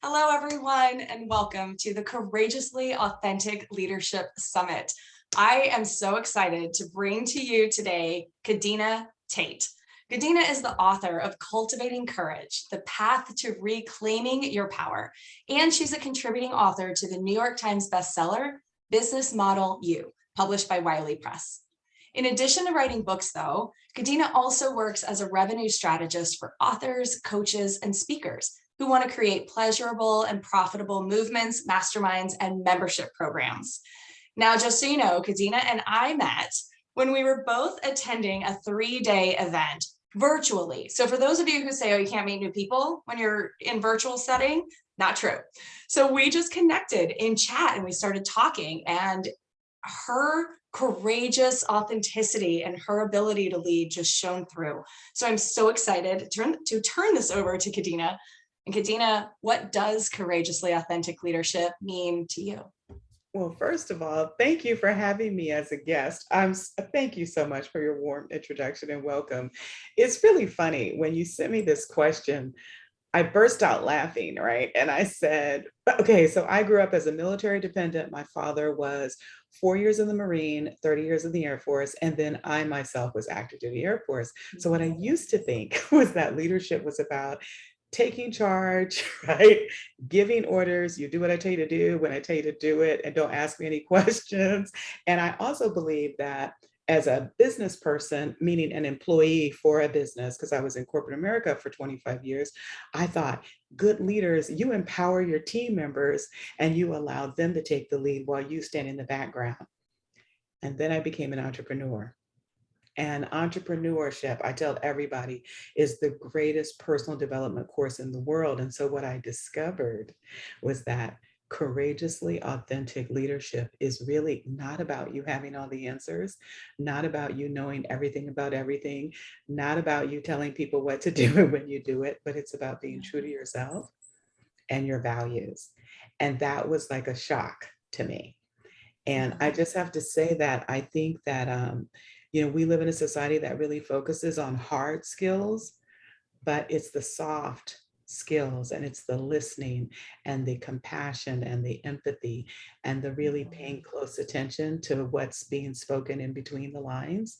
Hello, everyone, and welcome to the Courageously Authentic Leadership Summit. I am so excited to bring to you today Kadena Tate. Kadena is the author of Cultivating Courage, The Path to Reclaiming Your Power, and she's a contributing author to the New York Times Bestseller, Business Model You, published by Wiley Press. In addition to writing books, though, Kadena also works as a revenue strategist for authors, coaches, and speakers who want to create pleasurable and profitable movements, masterminds, and membership programs. Now, just so you know, Kadena and I met when we were both attending a 3-day event virtually. So for those of you who say, oh, you can't meet new people when you're in virtual setting, not true. So we just connected in chat and we started talking, and her courageous authenticity and her ability to lead just shone through. So I'm so excited to turn this over to Kadena. And Kadena, what does courageously authentic leadership mean to you? Well, first of all, thank you for having me as a guest. Thank you so much for your warm introduction and welcome. It's really funny when you sent me this question, I burst out laughing, right? And I said, okay, so I grew up as a military dependent. My father was 4 years in the Marine, 30 years in the Air Force, and then I myself was active duty Air Force. So what I used to think was that leadership was about taking charge, right? Giving orders. You do what I tell you to do when I tell you to do it, and don't ask me any questions. And I also believe that as a business person, meaning an employee for a business, because I was in corporate America for 25 years, I thought good leaders, you empower your team members and you allow them to take the lead while you stand in the background. And then I became an entrepreneur. And entrepreneurship, I tell everybody, is the greatest personal development course in the world. And so what I discovered was that courageously authentic leadership is really not about you having all the answers, not about you knowing everything about everything, not about you telling people what to do and when you do it, but it's about being true to yourself and your values. And that was like a shock to me. And I just have to say that I think that, we live in a society that really focuses on hard skills, but it's the soft skills and it's the listening and the compassion and the empathy and the really paying close attention to what's being spoken in between the lines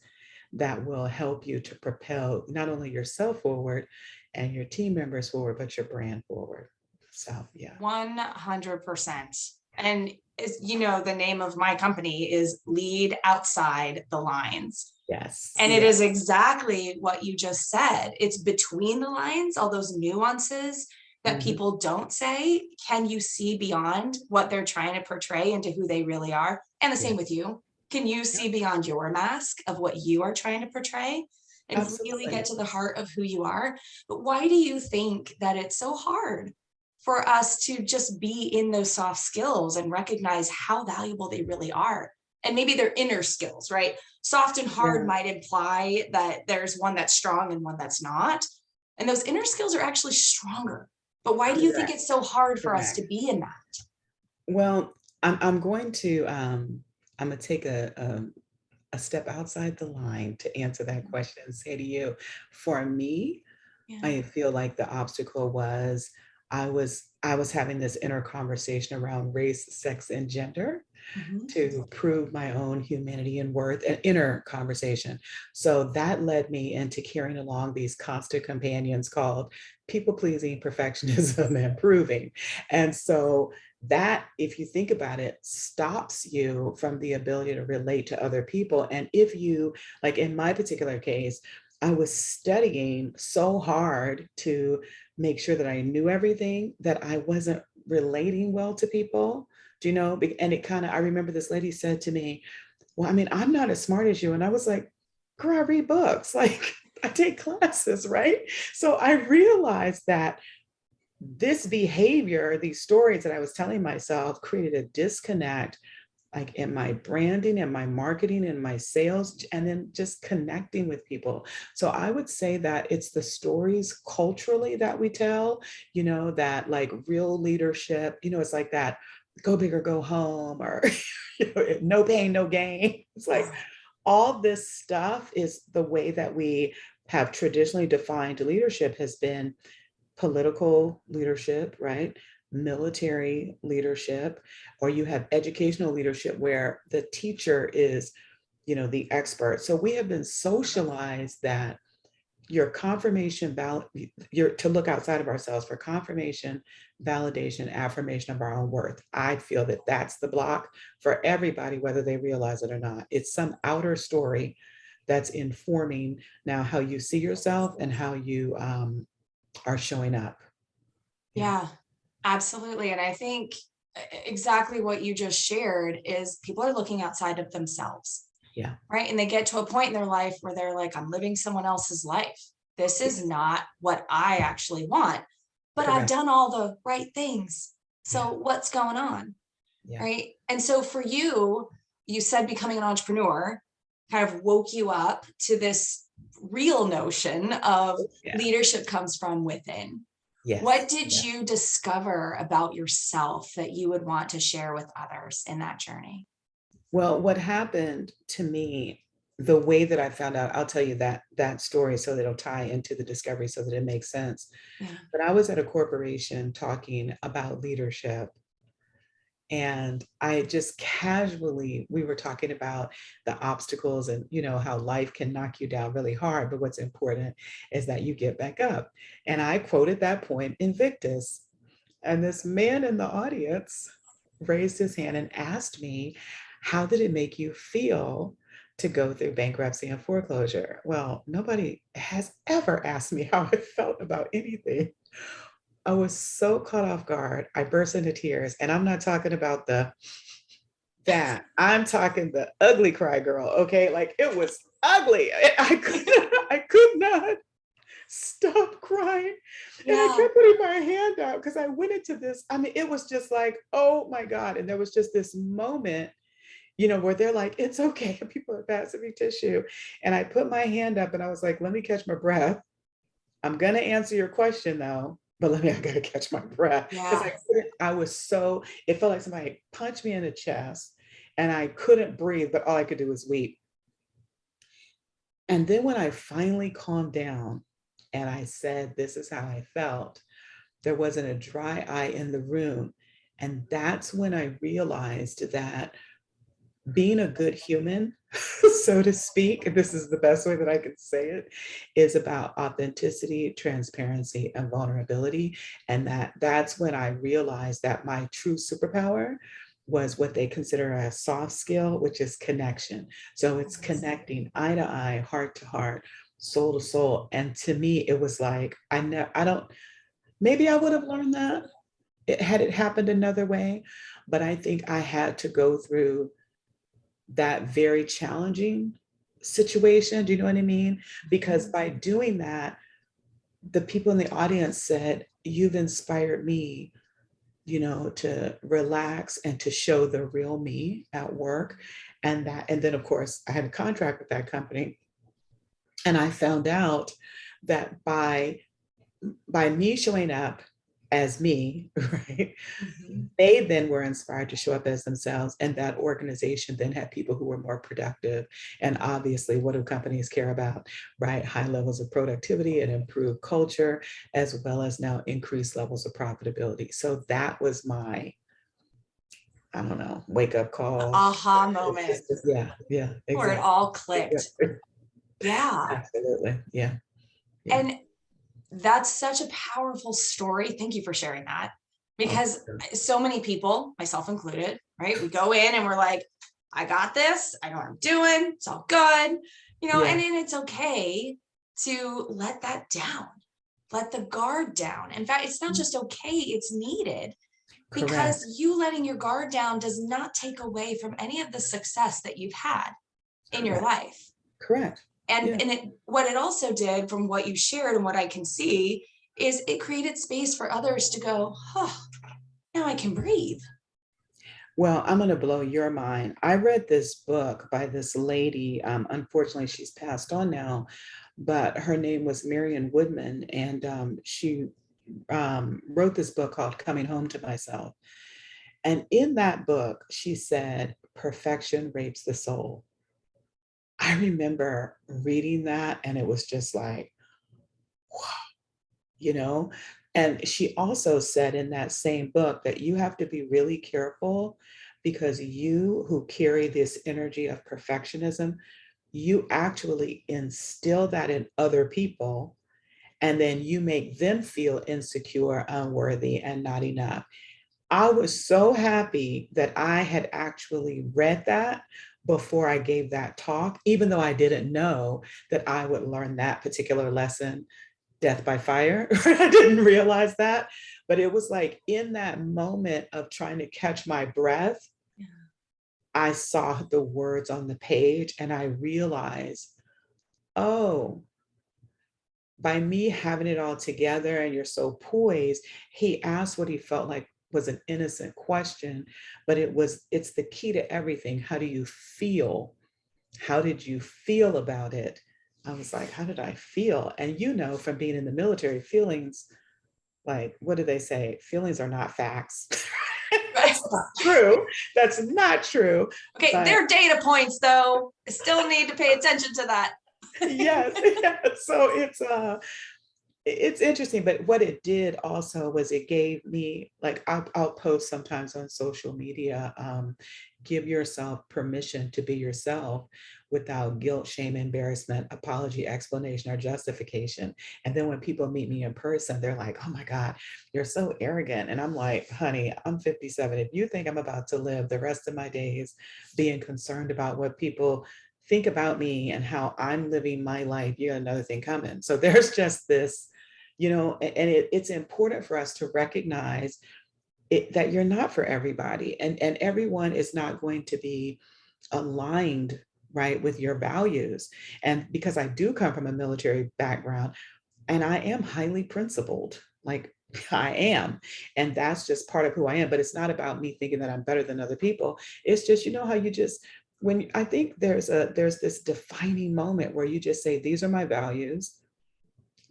that will help you to propel not only yourself forward and your team members forward, but your brand forward. So, yeah. 100%. And as you know, the name of my company is Lead Outside the Lines. Yes. And it is exactly what you just said. It's between the lines, all those nuances that people don't say. Can you see beyond what they're trying to portray into who they really are? And the same with you. Can you see beyond your mask of what you are trying to portray and really get to the heart of who you are? But why do you think that it's so hard for us to just be in those soft skills and recognize how valuable they really are? And maybe they're inner skills, right? Soft and hard might imply that there's one that's strong and one that's not. And those inner skills are actually stronger. But why do you think it's so hard for us to be in that? Well, I'm going to take a step outside the line to answer that question and say to you, for me, I feel like the obstacle was I was having this inner conversation around race, sex, and gender to prove my own humanity and worth, an inner conversation. So that led me into carrying along these constant companions called people pleasing, perfectionism, and proving. And so that, if you think about it, stops you from the ability to relate to other people. And if you, like in my particular case, I was studying so hard to make sure that I knew everything that I wasn't relating well to people. Do you know? And it kind of, I remember this lady said to me, well, I mean, I'm not as smart as you. And I was like, girl, I read books, like I take classes, right? So I realized that this behavior, these stories that I was telling myself created a disconnect like in my branding and my marketing and my sales, and then just connecting with people. So I would say that it's the stories culturally that we tell, that like real leadership, it's like that go big or go home, or no pain, no gain. It's like all this stuff is the way that we have traditionally defined leadership has been political leadership, right? military leadership, or you have educational leadership where the teacher is, the expert. So we have been socialized that your confirmation, you're to look outside of ourselves for confirmation, validation, affirmation of our own worth. I feel that that's the block for everybody, whether they realize it or not. It's some outer story that's informing now how you see yourself and how you are showing up. Yeah. Yeah, absolutely. And I think exactly what you just shared is people are looking outside of themselves, Yeah. right? And they get to a point in their life where they're like, I'm living someone else's life. This is not what I actually want, but I've Correct. done all the right things. Yeah. So what's going on? Yeah. Right. And so for you, you said becoming an entrepreneur kind of woke you up to this real notion of Yeah. leadership comes from within. Yes. What did Yeah. you discover about yourself that you would want to share with others in that journey? Well, what happened to me, the way that I found out, I'll tell you that story so that it'll tie into the discovery so that it makes sense. Yeah. But I was at a corporation talking about leadership, and I just casually, we were talking about the obstacles and how life can knock you down really hard, but what's important is that you get back up. And I quoted that point Invictus. And this man in the audience raised his hand and asked me, how did it make you feel to go through bankruptcy and foreclosure? Well, nobody has ever asked me how I felt about anything. I was so caught off guard. I burst into tears. And I'm not talking about that. I'm talking the ugly cry girl. Okay. Like it was ugly. I could not stop crying. And I Yeah. kept putting my hand out because I went into this. I mean, it was just like, oh my God. And there was just this moment, where they're like, it's okay. People are passing me tissue. And I put my hand up and I was like, let me catch my breath. I'm going to answer your question though, but I got to catch my breath. Because Yeah. I was so, it felt like somebody punched me in the chest and I couldn't breathe, but all I could do was weep. And then when I finally calmed down and I said, this is how I felt, there wasn't a dry eye in the room. And that's when I realized that being a good human, so to speak, and this is the best way that I can say it, is about authenticity, transparency, and vulnerability. And that's when I realized that my true superpower was what they consider a soft skill, which is connection. So it's connecting eye to eye, heart to heart, soul to soul. And to me, it was like, I don't, maybe I would have learned that had it happened another way, but I think I had to go through that very challenging situation. Do you know what I mean? Because by doing that, the people in the audience said, you've inspired me, to relax and to show the real me at work. And then of course I had a contract with that company. And I found out that by me showing up as me, right? Mhm. They then were inspired to show up as themselves, and that organization then had people who were more productive. And obviously, what do companies care about, right? High levels of productivity and improved culture, as well as now increased levels of profitability. So that was my, I don't know, wake up The call. aha moment Yeah, yeah, where it exactly. all clicked. Yeah. Absolutely. Yeah, yeah. And that's such a powerful story. Thank you for sharing that Oh, because so many people, myself included, right? We go in and we're like, I got this. I know what I'm doing. It's all good, yeah, and then it's okay to let that down, let the guard down. In fact, it's not just okay, it's needed correct, because you letting your guard down does not take away from any of the success that you've had in your correct, life. correct. Yeah. And what it also did from what you shared and what I can see is it created space for others to go, oh, now I can breathe. Well, I'm going to blow your mind. I read this book by this lady. Unfortunately, she's passed on now, but her name was Marion Woodman, and she wrote this book called Coming Home to Myself. And in that book, she said, perfection rapes the soul. I remember reading that, and it was just like, wow, you know, And she also said in that same book that you have to be really careful because you who carry this energy of perfectionism, you actually instill that in other people, and then you make them feel insecure, unworthy, and not enough. I was so happy that I had actually read that before I gave that talk, even though I didn't know that I would learn that particular lesson, death by fire. I didn't realize that. But it was like in that moment of trying to catch my breath, Yeah. I saw the words on the page and I realized, oh, by me having it all together and you're so poised, he asked what he felt like was an innocent question, but it's the key to everything. How do you feel? How did you feel about it? I was like, how did I feel? And from being in the military, feelings, like, what do they say? Feelings are not facts. Right. That's not true. That's not true. Okay, But they're data points though. I still need to pay attention to that. yes, yes. So it's interesting, but what it did also was it gave me, like, I'll post sometimes on social media, give yourself permission to be yourself without guilt, shame, embarrassment, apology, explanation, or justification. And then when people meet me in person, they're like, oh my God, you're so arrogant. And I'm like, honey, I'm 57. If you think I'm about to live the rest of my days being concerned about what people think about me and how I'm living my life, you got another thing coming. So there's just this, and it's important for us to recognize that you're not for everybody, and everyone is not going to be aligned, right, with your values. And because I do come from a military background and I am highly principled, like I am, and that's just part of who I am. But it's not about me thinking that I'm better than other people. It's just, how you just, when I think there's this defining moment where you just say, these are my values.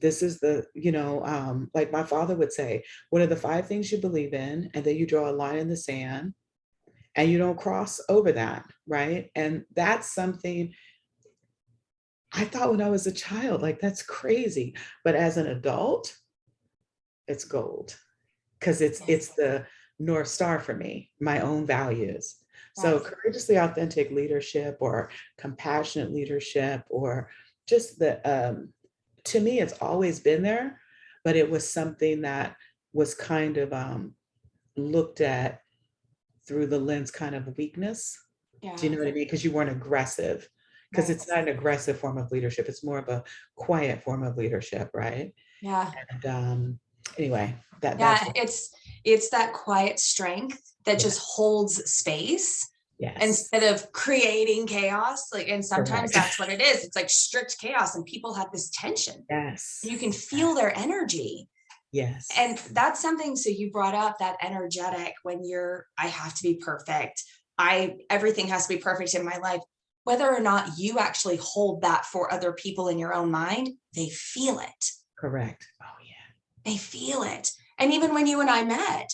This is like my father would say, what are the 5 things you believe in? And then you draw a line in the sand and you don't cross over that, right? And that's something I thought when I was a child, like, that's crazy. But as an adult, it's gold, because it's the North Star for me, my own values. So Yes. courageously authentic leadership, or compassionate leadership, or just to me, it's always been there, but it was something that was kind of looked at through the lens kind of weakness. Do you Yeah. know what I mean? Because you weren't aggressive, because Right. it's not an aggressive form of leadership. It's more of a quiet form of leadership, right? Yeah. And anyway, that's Yeah. what, It's that quiet strength that yeah, just holds space yes, instead of creating chaos. Like, and sometimes correct. that's what it is. It's like strict chaos, and people have this tension. Yes, You can feel yes, their energy. yes, And that's something. So you brought up that energetic when I have to be perfect. Everything has to be perfect in my life. Whether or not you actually hold that for other people in your own mind, they feel it. correct. Oh yeah, They feel it. And even when you and I met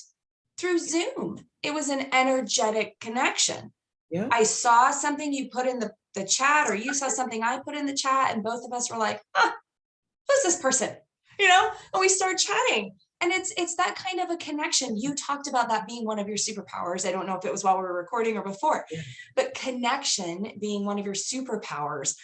through Zoom, it was an energetic connection. yeah, I saw something you put in the chat, or you saw something I put in the chat, and both of us were like, who's this person? And we start chatting. And it's that kind of a connection. You talked about that being one of your superpowers. I don't know if it was while we were recording or before, yeah, but connection being one of your superpowers.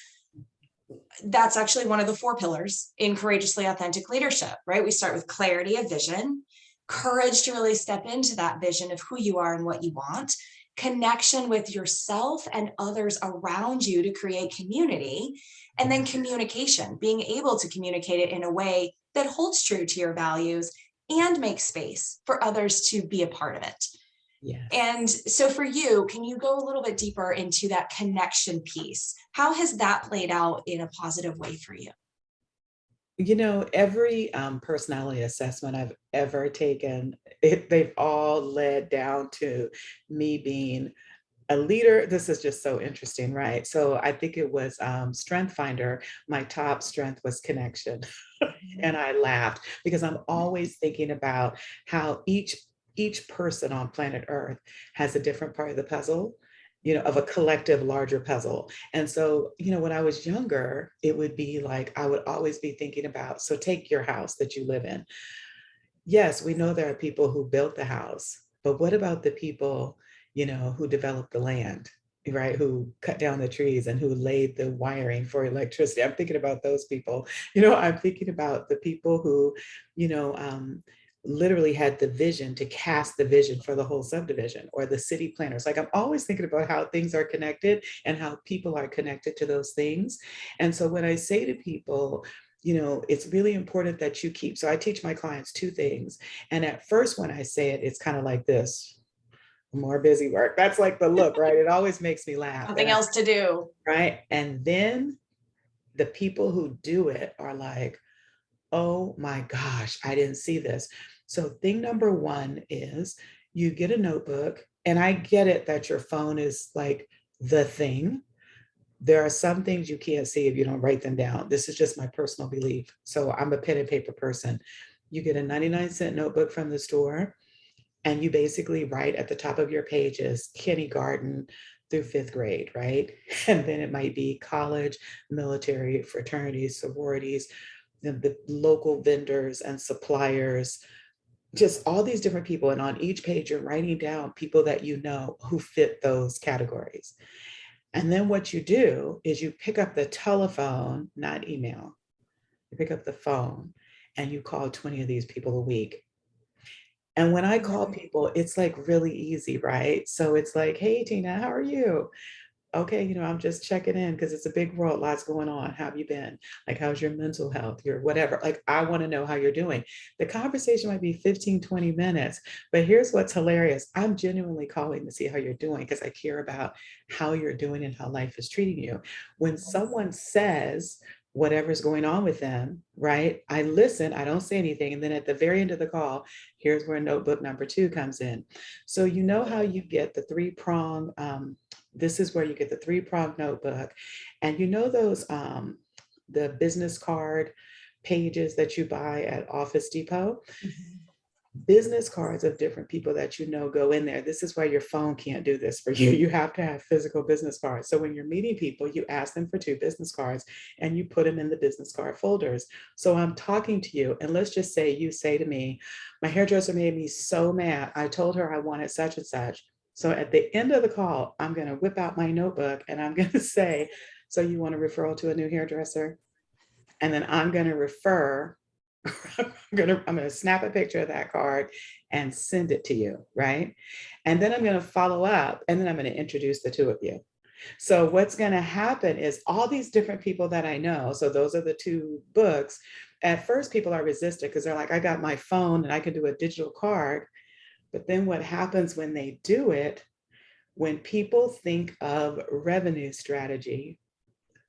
That's actually one of the 4 pillars in courageously authentic leadership, right? We start with clarity of vision, courage to really step into that vision of who you are and what you want, connection with yourself and others around you to create community, and then communication, being able to communicate it in a way that holds true to your values and makes space for others to be a part of it. yes. And so for you, can you go a little bit deeper into that connection piece? How has that played out in a positive way for you? Every personality assessment I've ever taken, they've all led down to me being a leader. This is just so interesting, right? So I think it was Strength Finder. My top strength was connection. And I laughed because I'm always thinking about how each person on planet Earth has a different part of the puzzle, of a collective larger puzzle. And so, when I was younger, it would be like I would always be thinking about, so take your house that you live in. Yes, we know there are people who built the house, but what about the people, who developed the land, right? Who cut down the trees and who laid the wiring for electricity? I'm thinking about those people. I'm thinking about the people who, you know, um, literally had the vision to cast the vision for the whole subdivision, or the city planners. Like, I'm always thinking about how things are connected and how people are connected to those things. And so when I say to people, it's really important that you keep. So I teach my clients two things. And at first, when I say it, it's kind of like this: more busy work. That's like the look, right? It always makes me laugh. Something else to do. Right. And then the people who do it are like, oh my gosh, I didn't see this. So thing number one is you get a notebook. And I get it that your phone is like the thing. There are some things you can't see if you don't write them down. This is just my personal belief. So I'm a pen and paper person. You get a 99-cent notebook from the store, and you basically write at the top of your pages kindergarten through fifth grade, right? And then it might be college, military, fraternities, sororities, the local vendors and suppliers, just all these different people. And on each page, you're writing down people that you know who fit those categories. And then what you do is you pick up the telephone, not email. You pick up the phone and you call 20 of these people a week. And when I call people, it's like really easy, right? So it's like, hey, Tina, how are you? Okay, I'm just checking in because it's a big world, lots going on. How have you been? Like, how's your mental health, your whatever? Like, I want to know how you're doing. The conversation might be 15, 20 minutes, but here's what's hilarious. I'm genuinely calling to see how you're doing because I care about how you're doing and how life is treating you. When someone says whatever's going on with them, right? I listen, I don't say anything. And then at the very end of the call, here's where notebook number two comes in. So, you know how you get the three-prong, this is where you get the three-prong notebook. And those the business card pages that you buy at Office Depot? Mhm. Business cards of different people that go in there. This is why your phone can't do this for you. You have to have physical business cards. So when you're meeting people, you ask them for two business cards and you put them in the business card folders. So I'm talking to you, and let's just say you say to me, my hairdresser made me so mad. I told her I wanted such and such. So at the end of the call, I'm going to whip out my notebook and I'm going to say, so you want a referral to a new hairdresser? And then I'm going to refer, I'm going to snap a picture of that card and send it to you, right? And then I'm going to follow up, and then I'm going to introduce the two of you. So what's going to happen is all these different people that I know, so those are the two books. At first, people are resistant because they're like, I got my phone and I can do a digital card. But then what happens when they do it, when people think of revenue strategy,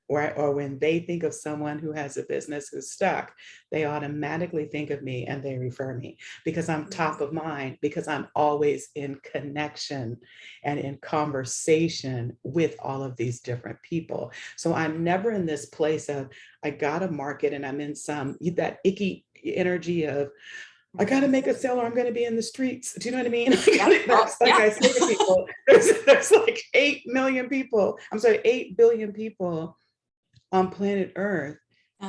or when they think of someone who has a business who's stuck, they automatically think of me and they refer me because I'm top of mind, because I'm always in connection and in conversation with all of these different people. So I'm never in this place of, I got to market and I'm in that icky energy of, I got to make a sale or I'm going to be in the streets. Do you know what I mean? That's like I say to people, there's like 8 million people. I'm sorry, 8 billion people on planet Earth.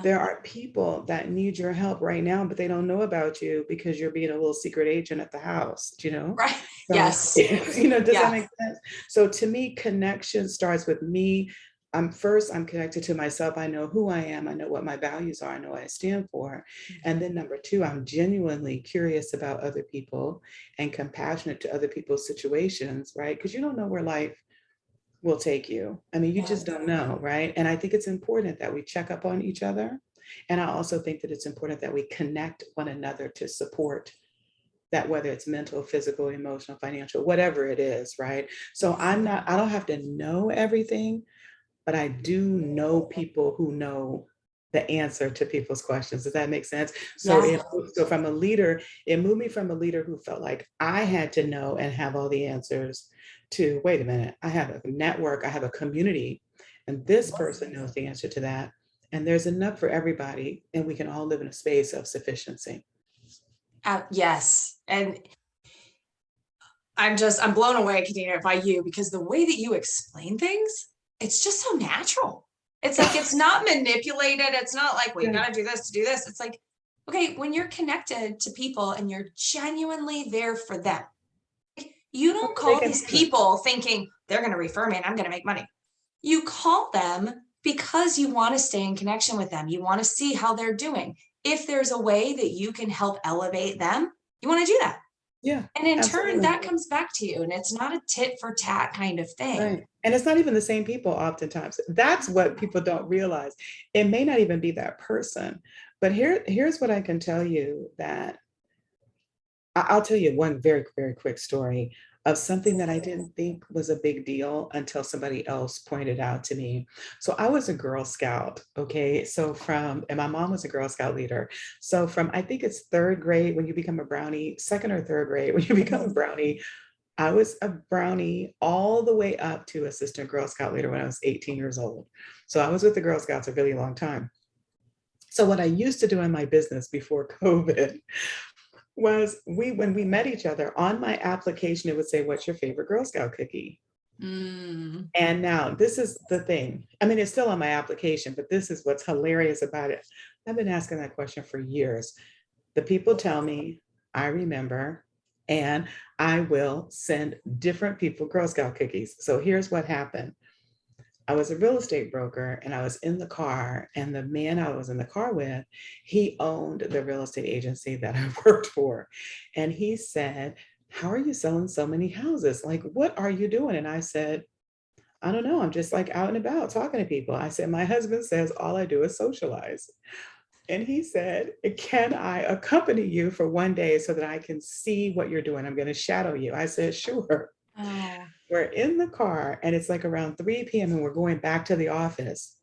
There are people that need your help right now, but they don't know about you because you're being a little secret agent at the house, Right. So, Yes. does that make sense? So to me, connection starts with me. I'm connected to myself. I know who I am. I know what my values are. I know what I stand for. And then number two, I'm genuinely curious about other people and compassionate to other people's situations, right? Because you don't know where life will take you. I mean, you just don't know, right? And I think it's important that we check up on each other. And I also think that it's important that we connect one another to support that, whether it's mental, physical, emotional, financial, whatever it is, right? So I don't have to know everything, but I do know people who know the answer to people's questions. Does that make sense? So, from a leader, it moved me from a leader who felt like I had to know and have all the answers to, wait a minute, I have a network, I have a community, and this person knows the answer to that. And there's enough for everybody, and we can all live in a space of sufficiency. Yes. And I'm blown away, Kadena, by you, because the way that you explain things, it's just so natural. It's like, it's not manipulated. It's not like, we got to do this to do this. It's like, Okay, when you're connected to people and you're genuinely there for them, you don't They call can these handle it. people thinking they're going to refer me and I'm going to make money. You call them because you want to stay in connection with them. You want to see how they're doing. If there's a way that you can help elevate them, you want to do that. Yeah, And in turn, absolutely. that comes back to you. And it's not a tit for tat kind of thing. Right. And it's not even the same people oftentimes. That's what people don't realize. It may not even be that person. But here's what I can tell you that I'll tell you one very, very quick story of something that I didn't think was a big deal until somebody else pointed out to me. So I was a Girl Scout, okay? And my mom was a Girl Scout leader. So from, I think it's third grade when you become a brownie, second or third grade when you become a brownie, I was a brownie all the way up to assistant Girl Scout leader when I was 18 years old. So I was with the Girl Scouts a really long time. So what I used to do in my business before COVID was when we met each other on my application, it would say, "What's your favorite Girl Scout cookie?" Mm. And now this is the thing. I mean, it's still on my application, but this is what's hilarious about it. I've been asking that question for years. The people tell me, I remember, and I will send different people Girl Scout cookies. So here's what happened. I was a real estate broker and I was in the car, and the man I was in the car with, he owned the real estate agency that I worked for. And he said, "How are you selling so many houses? Like, what are you doing?" And I said, "I don't know. I'm just like out and about talking to people." I said, "My husband says all I do is socialize." And he said, "Can I accompany you for one day so that I can see what you're doing? I'm going to shadow you." I said, "Sure." Oh, We're in the car and it's like around 3 p.m. and we're going back to the office.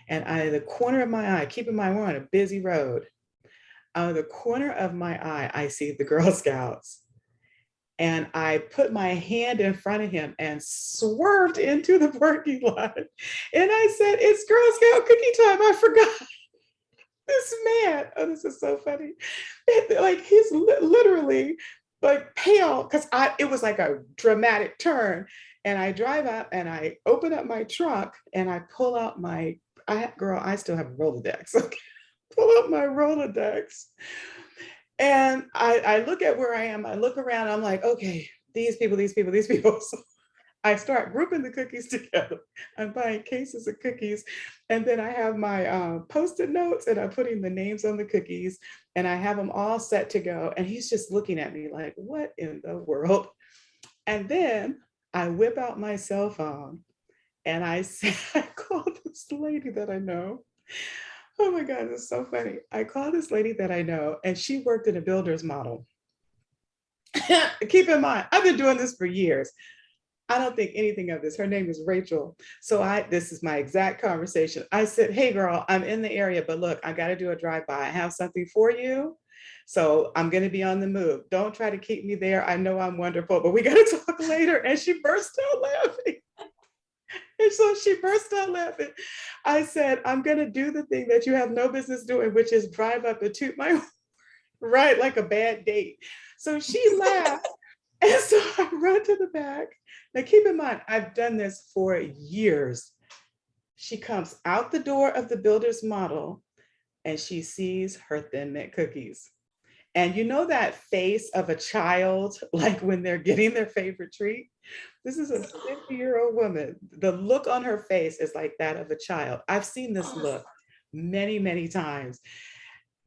And out of the corner of my eye, keep in mind we're on a busy road, out of the corner of my eye, I see the Girl Scouts. And I put my hand in front of him and swerved into the parking lot. And I said, "It's Girl Scout cookie time. I forgot." This man, oh, this is so funny. Like he's literally like pale because it was like a dramatic turn. And I drive out and I open up my trunk and I pull out I still have a Rolodex. Okay. Pull out my Rolodex. And I look at where I am. I look around. I'm like, okay, these people, these people, these people. So I start grouping the cookies together. I'm buying cases of cookies. And then I have my Post-it notes and I'm putting the names on the cookies and I have them all set to go. And he's just looking at me like, what in the world? And then I whip out my cell phone and I say, I call this lady that I know. Oh my God, it's so funny. I call this lady that I know and she worked in a builder's model. Keep in mind, I've been doing this for years. I don't think anything of this. Her name is Rachel. So this is my exact conversation. I said, "Hey girl, I'm in the area, but look, I got to do a drive-by. I have something for you. So I'm going to be on the move. Don't try to keep me there. I know I'm wonderful, but we got to talk later." And she burst out laughing. And so she burst out laughing. I said, "I'm going to do the thing that you have no business doing, which is drive up and toot my right like a bad date." So she laughed. And so I run to the back. Now, keep in mind, I've done this for years. She comes out the door of the builder's model and she sees her Thin Mint cookies. And you know that face of a child, like when they're getting their favorite treat? This is a 50-year-old woman. The look on her face is like that of a child. I've seen this look many, many times.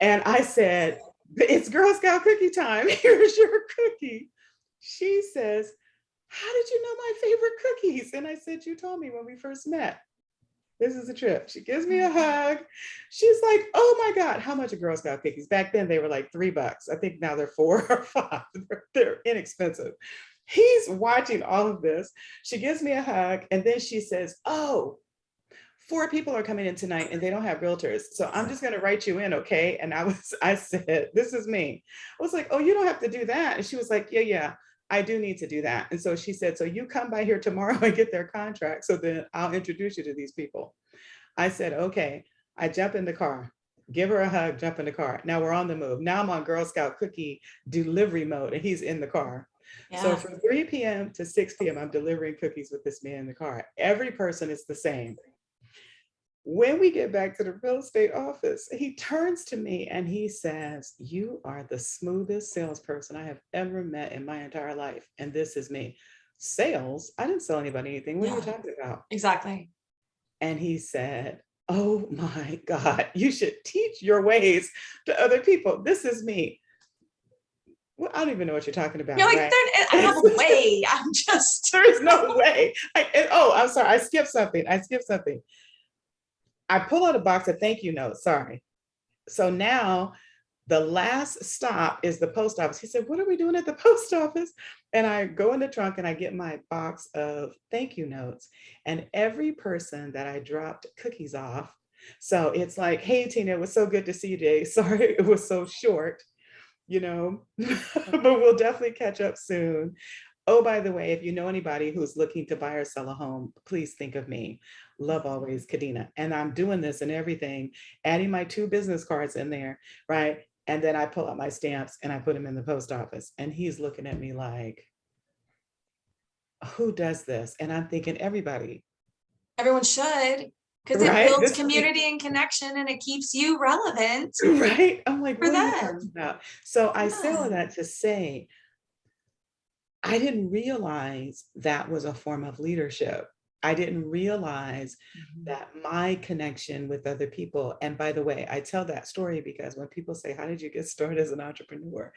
And I said, "It's Girl Scout cookie time. Here's your cookie." She says, "How did you know my favorite cookies?" And I said, "You told me when we first met. This is a trip." She gives me a hug. She's like, "Oh my God, how much are Girl Scout cookies?" Back then they were like $3. I think now they're 4 or 5. They're inexpensive. He's watching all of this. She gives me a hug and then she says, "Oh, 4 people are coming in tonight and they don't have realtors. So I'm just going to write you in. Okay." And I said, "This is me." I was like, "Oh, you don't have to do that." And she was like, "Yeah, I do need to do that." And so she said, "So you come by here tomorrow and get their contract. So then I'll introduce you to these people." I said, "Okay." I jump in the car, give her a hug, jump in the car. Now we're on the move. Now I'm on Girl Scout cookie delivery mode and he's in the car. So yeah. from 3 p.m. to 6 p.m., I'm delivering cookies with this man in the car. Every person is the same. When we get back to the real estate office, he turns to me and he says, "You are the smoothest salesperson I have ever met in my entire life. And this is me." Sales? I didn't sell anybody anything. What are you Yeah, talking about? exactly. And he said, "Oh my God, you should teach your ways to other people. This is me." Well, I don't even know what you're talking You're about, like, right? I have a way. I'm just, There is no way. Oh, I'm sorry. I skipped something. I pull out a box of thank you notes. Sorry. So now the last stop is the post office. He said, "What are we doing at the post office?" And I go in the trunk and I get my box of thank you notes. And every person that I dropped cookies off. So it's like, "Hey, Tina, it was so good to see you today. Sorry it was so short, you know, but we'll definitely catch up soon. Oh, by the way, if you know anybody who's looking to buy or sell a home, please think of me. Love always, Kadena." And I'm doing this and everything, adding my 2 business cards in there, right? And then I pull out my stamps and I put them in the post office. And he's looking at me like, "Who does this?" And I'm thinking, everybody, everyone should, because it right? builds This is the, community and connection and it keeps you relevant right? I'm like, for what are you talking them. about? So I say all Yeah. that to say, I didn't realize that was a form of leadership. I didn't realize Mhm. that my connection with other people, and by the way, I tell that story because when people say, "How did you get started as an entrepreneur?"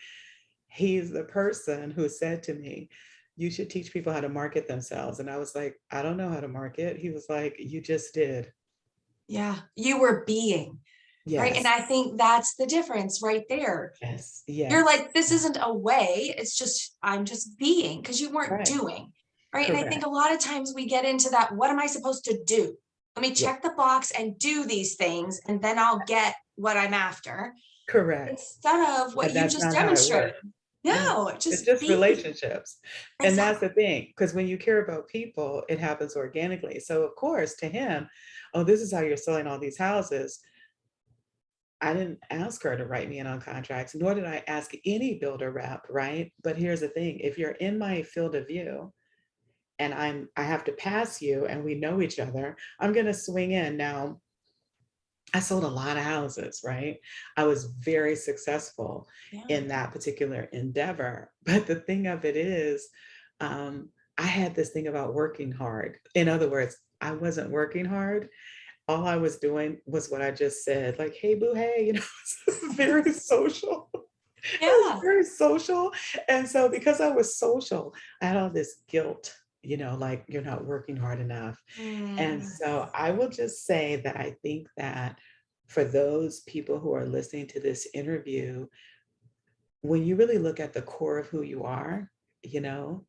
He's the person who said to me, "You should teach people how to market themselves." And I was like, "I don't know how to market." He was like, "You just did." Yeah, you were being, right? And Yes, I think that's the difference right there. yes, You're yes. like, this isn't a way, it's just, I'm just being, because you weren't Right. doing, right? And I think Correct. a lot of times we get into that, what am I supposed to do? Let me Yeah. check the box and do these things, and then I'll get what I'm after, Correct. instead of what And you that's just not how it demonstrated. works. Yeah. No, It's just just be. relationships. And that's Exactly. the thing, because when you care about people, it happens organically. So, of course, to him, "Oh, this is how you're selling all these houses." I didn't ask her to write me in on contracts, nor did I ask any builder rep, right? But here's the thing, if you're in my field of view and I have to pass you and we know each other, I'm gonna swing in. Now, I sold a lot of houses, right? I was very successful Yeah. in that particular endeavor. But the thing of it is, I had this thing about working hard. In other words, I wasn't working hard. All I was doing was what I just said, like, "Hey, boo, hey," it's very social. I was Yeah. very social. And so because I was social, I had all this guilt, like, "You're not working hard enough." And Mm. so I will just say that I think that for those people who are listening to this interview, when you really look at the core of who you are, you know,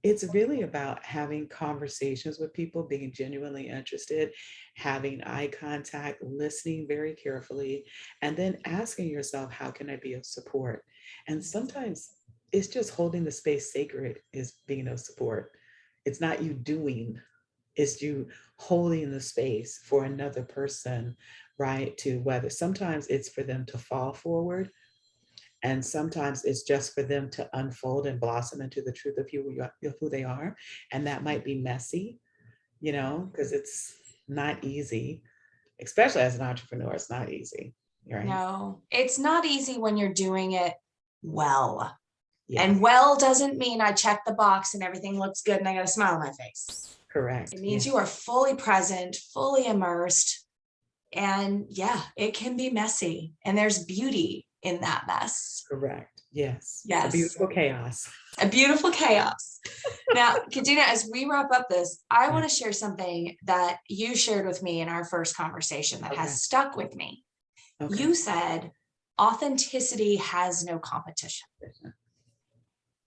it's really about having conversations with people, being genuinely interested, having eye contact, listening very carefully, and then asking yourself, how can I be of support? And sometimes it's just holding the space sacred is being of support. It's not you doing, it's you holding the space for another person, right? To whether sometimes it's for them to fall forward, and sometimes it's just for them to unfold and blossom into the truth of who they are. And that might be messy, because it's not easy, especially as an entrepreneur, it's not easy, right? No, it's not easy when you're doing it well. Yes, And well doesn't mean I check the box and everything looks good and I got a smile on my face. It correct. means you Yes, are fully present, fully immersed. And yeah, it can be messy. And there's beauty in that mess. correct. Yes. A Yes, beautiful chaos. a beautiful chaos. Now, Kadena, as we wrap up this, I Yeah. want to share something that you shared with me in our first conversation that has Okay. stuck with me. Okay. You said authenticity has no competition.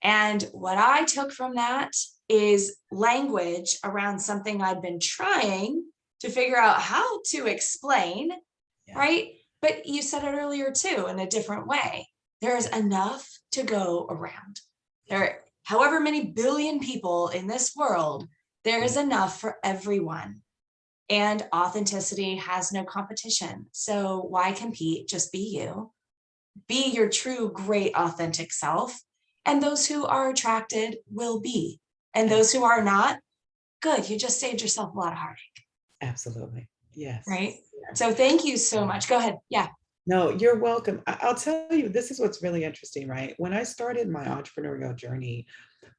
And what I took from that is language around something I'd been trying to figure out how to explain, Yeah. right? But you said it earlier too, in a different way. There's Yeah. enough to go around. There are however many billion people in this world, there is Yeah. enough for everyone. And authenticity has no competition. So why compete? Just be you. Be your true, great, authentic self. And those who are attracted will be. And those who are not, good. You just saved yourself a lot of heartache. Absolutely. Yes. right? Yes. So thank you so much. Go ahead. Yeah. No, you're welcome. I'll tell you, this is what's really interesting, right? When I started my entrepreneurial journey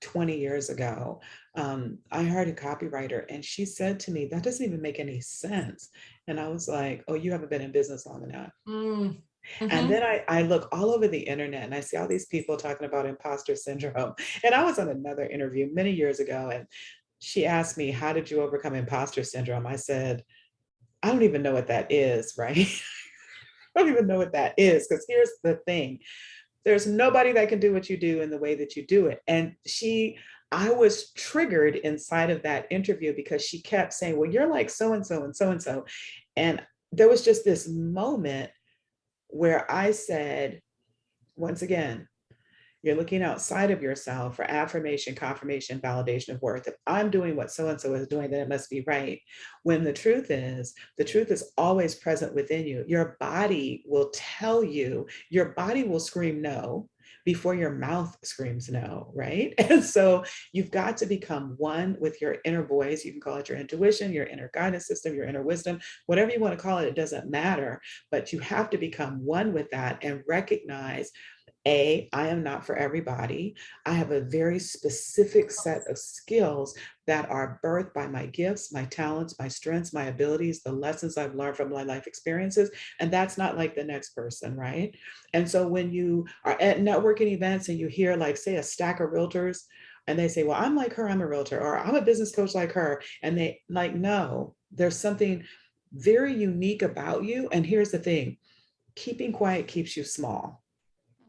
20 years ago, I hired a copywriter and she said to me, that doesn't even make any sense. And I was like, oh, you haven't been in business long enough. Mm. And Hmm. then I look all over the internet and I see all these people talking about imposter syndrome. And I was on another interview many years ago and she asked me, how did you overcome imposter syndrome? I said, I don't even know what that is, right? I don't even know what that is. Because here's the thing, there's nobody that can do what you do in the way that you do it. And I was triggered inside of that interview because she kept saying, well, you're like so and so and so and so. And there was just this moment where I said, once again, you're looking outside of yourself for affirmation, confirmation, validation of worth. If I'm doing what so and so is doing, then it must be right. When the truth is always present within you. Your body will tell you, your body will scream no before your mouth screams no, right? And so you've got to become one with your inner voice. You can call it your intuition, your inner guidance system, your inner wisdom, whatever you want to call it, it doesn't matter. But you have to become one with that and recognize I am not for everybody. I have a very specific set of skills that are birthed by my gifts, my talents, my strengths, my abilities, the lessons I've learned from my life experiences. And that's not like the next person, right? And so when you are at networking events and you hear, like, say, a stack of realtors, and they say, well, I'm like her, I'm a realtor, or I'm a business coach like her. And they like, no, there's something very unique about you. And here's the thing, keeping quiet keeps you small.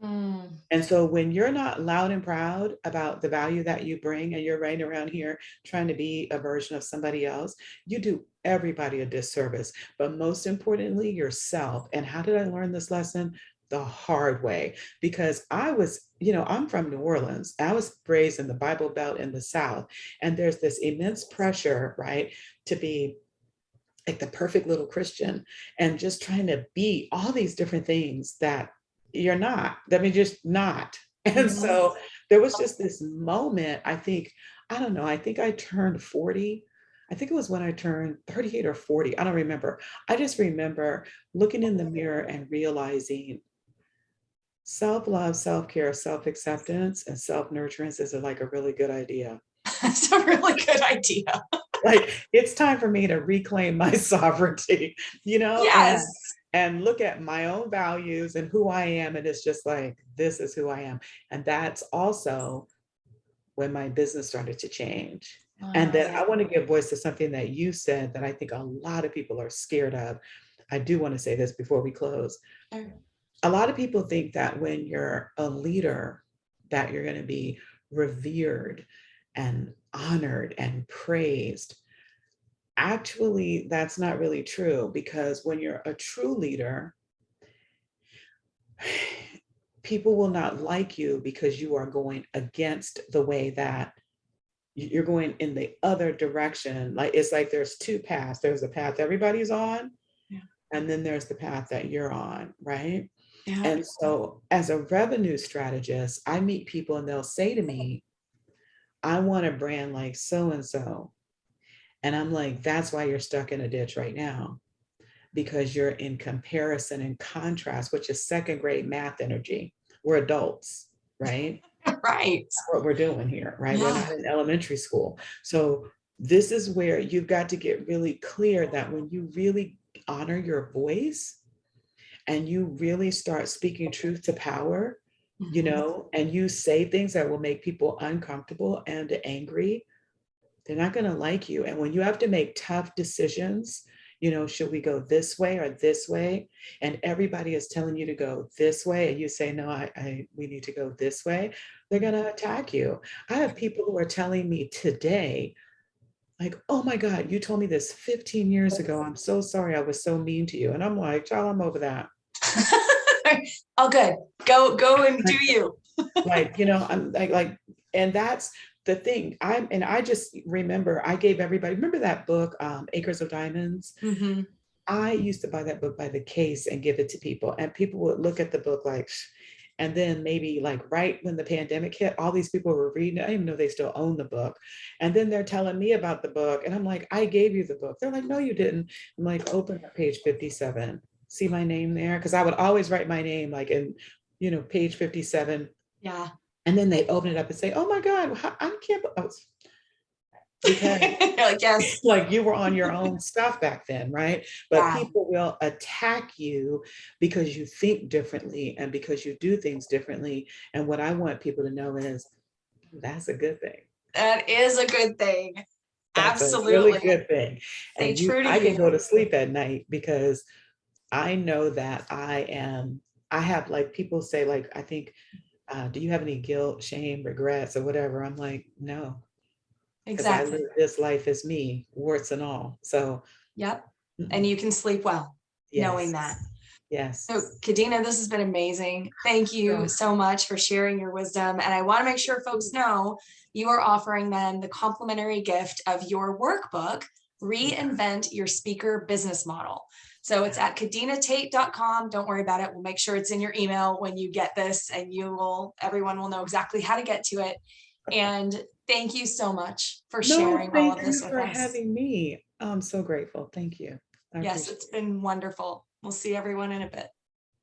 Mm. And so when you're not loud and proud about the value that you bring and you're running around here trying to be a version of somebody else, you do everybody a disservice, but most importantly, yourself. And how did I learn this lesson? The hard way, because I'm from New Orleans. I was raised in the Bible Belt in the South. And there's this immense pressure, right, to be like the perfect little Christian and just trying to be all these different things that you're not. I mean, just not. And Mhm. so there was just this moment, I don't know, I think I turned 40. I think it was when I turned 38 or 40. I don't remember. I just remember looking in the mirror and realizing self-love, self-care, self-acceptance, and self-nurturance is like a really good idea. That's a really good idea. Like, it's time for me to reclaim my sovereignty, Yes. and look at my own values and who I am. And it's just like, this is who I am. And that's also when my business started to change. And then I want to give voice to something that you said that I think a lot of people are scared of. I do want to say this before we close. A lot of people think that when you're a leader, that you're going to be revered and honored and praised. Actually, that's not really true, because when you're a true leader, people will not like you because you are going against the way that you're going in the other direction. Like, it's like there's two paths. There's the path everybody's on, Yeah. and then there's the path that you're on, right? Yeah. And so as a revenue strategist, I meet people and they'll say to me, I want a brand like so and so. And I'm like, that's why you're stuck in a ditch right now, because you're in comparison and contrast, which is second grade math energy. We're adults, right? Right. That's what we're doing here, right? We're Yeah. not in elementary school. So this is where you've got to get really clear that when you really honor your voice and you really start speaking truth to power, Mhm. and you say things that will make people uncomfortable and angry, they're not going to like you. And when you have to make tough decisions, should we go this way or this way? And everybody is telling you to go this way, and you say, no, we need to go this way. They're going to attack you. I have people who are telling me today, like, oh my God, you told me this 15 years ago. I'm so sorry I was so mean to you. And I'm like, child, I'm over that. All good. Go and do you. Like, I'm like, and that's the thing. I just remember I gave everybody, remember that book, Acres of Diamonds? Mhm. I used to buy that book by the case and give it to people. And people would look at the book like, And then maybe like right when the pandemic hit, all these people were reading it. I didn't even know they still own the book. And then they're telling me about the book. And I'm like, I gave you the book. They're like, no, you didn't. I'm like, open up page 57. See my name there? Because I would always write my name like in, page 57. Yeah. And then they open it up and say, oh my God, I can't, because You're like, yes. like you were on your own stuff back then, right? But Yeah. people will attack you because you think differently and because you do things differently. And what I want people to know is that's a good thing. That is a good thing. That's a really Absolutely. good thing. Stay And true to I can go you. to sleep at night because I know that I have like people say, like, I think, do you have any guilt, shame, regrets, or whatever? I'm like, no, because I Exactly. live this life as me, warts and all. So, Yep. And mm-mm. you can sleep well knowing Yes, that. yes. So, Kadena, this has been amazing. Thank you Girl. so much for sharing your wisdom. And I want to make sure folks know you are offering them the complimentary gift of your workbook, Reinvent Your Speaker Business Model. So it's at kadenatate.com. Don't worry about it. We'll make sure it's in your email when you get this, and everyone will know exactly how to get to it. And thank you so much for No, sharing all thank of you this with for us. having me. I'm so grateful. Thank you. I Yes, appreciate it's it. been wonderful. We'll see everyone in a bit.